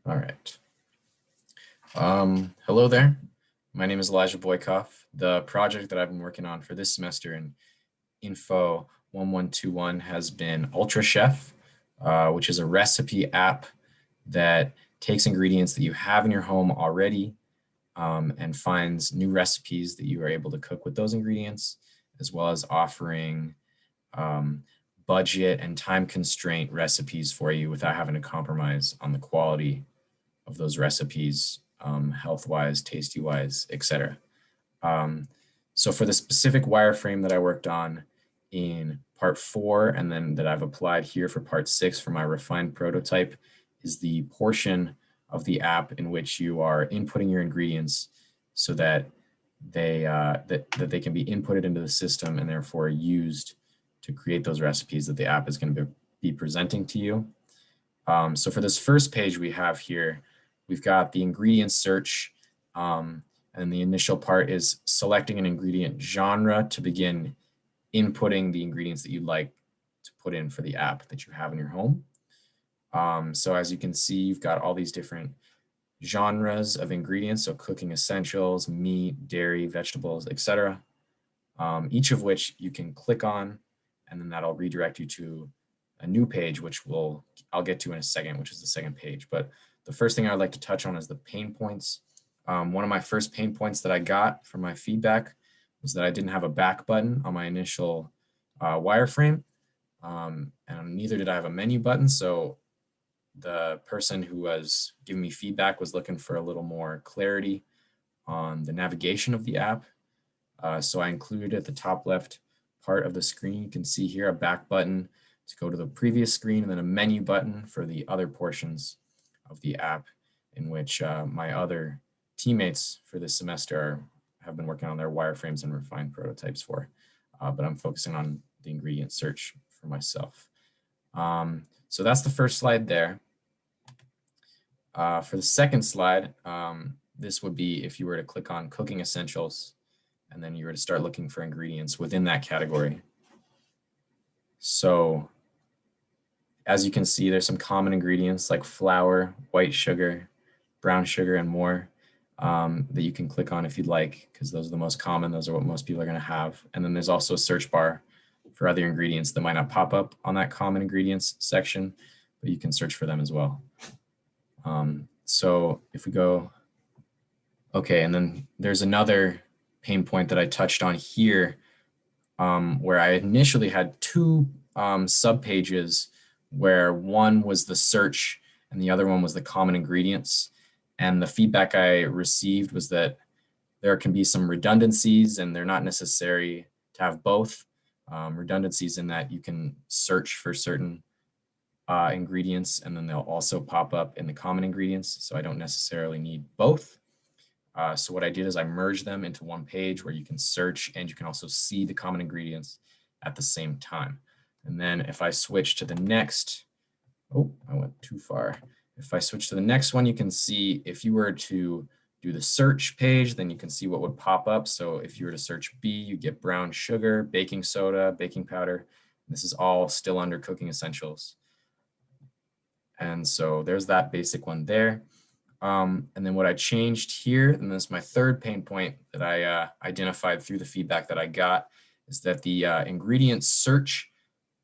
All right. Hello there. My name is Boykoff. The project that I've been working on for this semester in Info 1121 has been Ultra Chef, which is a recipe app that takes ingredients that you have in your home already and finds new recipes that you are able to cook with those ingredients, as well as offering budget and time constraint recipes for you without having to compromise on the quality of those recipes, health-wise, tasty-wise, etc. So for the specific wireframe that I worked on in part 4, and then that I've applied here for part 6 for my refined prototype, is the portion of the app in which you are inputting your ingredients so that they that they can be inputted into the system and therefore used to create those recipes that the app is going to be presenting to you. So for this first page we have here, we've got the ingredient search, and the initial part is selecting an ingredient genre to begin inputting the ingredients that you'd like to put in for the app that you have in your home. So as you can see, you've got all these different genres of ingredients, so cooking essentials, meat, dairy, vegetables, etc. Each of which you can click on, and then that'll redirect you to a new page, which I'll get to in a second, which is the second page. But the first thing I'd like to touch on is the pain points. One of my first pain points that I got from my feedback was that I didn't have a back button on my initial wireframe, and neither did I have a menu button. So the person who was giving me feedback was looking for a little more clarity on the navigation of the app. So I included at the top left part of the screen, you can see here a back button to go to the previous screen, and then a menu button for the other portions of the app, in which my other teammates for this semester have been working on their wireframes and refined prototypes for, but I'm focusing on the ingredient search for myself. So that's the first slide there. For the second slide, this would be if you were to click on cooking essentials, and then you were to start looking for ingredients within that category. So as you can see, there's some common ingredients like flour, white sugar, brown sugar, and more that you can click on if you'd like, because those are the most common. Those are what most people are going to have. And then there's also a search bar for other ingredients that might not pop up on that common ingredients section, but you can search for them as well. So if we go, okay, and then there's another pain point that I touched on here, where I initially had two subpages, where one was the search and the other one was the common ingredients. And the feedback I received was that there can be some redundancies, and they're not necessary to have both. Redundancies in that you can search for certain ingredients, and then they'll also pop up in the common ingredients. So I don't necessarily need both. So what I did is I merged them into one page where you can search and you can also see the common ingredients at the same time. And then if I switch to the next, oh, I went too far. If I switch to the next one, you can see if you were to do the search page, then you can see what would pop up. So if you were to search B, you get brown sugar, baking soda, baking powder. This is all still under cooking essentials. And so there's that basic one there. And then what I changed here, and this is my third pain point that I identified through the feedback that I got, is that the ingredient search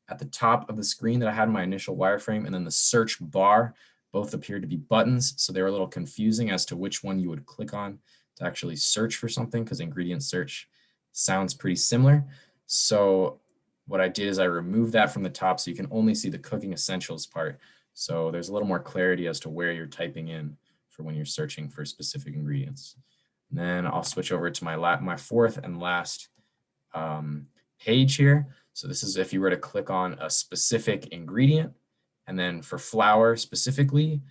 at the top of the screen that I had in my initial wireframe, and then the search bar, both appeared to be buttons. So they were a little confusing as to which one you would click on to actually search for something, because ingredient search sounds pretty similar. So what I did is I removed that from the top so you can only see the cooking essentials part. So there's a little more clarity as to where you're typing in for when you're searching for specific ingredients. And then I'll switch over to my fourth and last page here. So this is if you were to click on a specific ingredient. And then for flour specifically,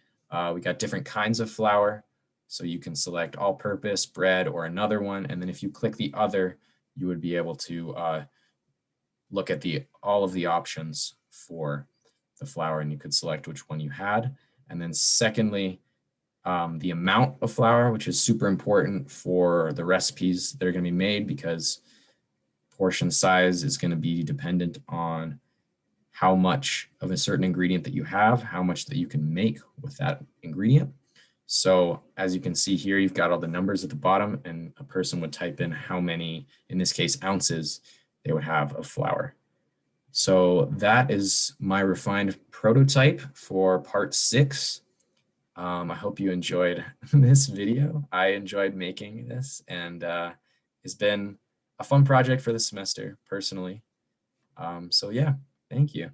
we got different kinds of flour. So you can select all-purpose, bread, or another one. And then if you click the other, you would be able to look at all of the options for the flour, and you could select which one you had. And then secondly, the amount of flour, which is super important for the recipes that are going to be made, because portion size is going to be dependent on how much of a certain ingredient that you have, how much that you can make with that ingredient. So as you can see here, you've got all the numbers at the bottom, and a person would type in how many, in this case, ounces they would have of flour. So that is my refined prototype for part 6. I hope you enjoyed this video. I enjoyed making this, and it's been a fun project for the semester personally. So yeah, thank you.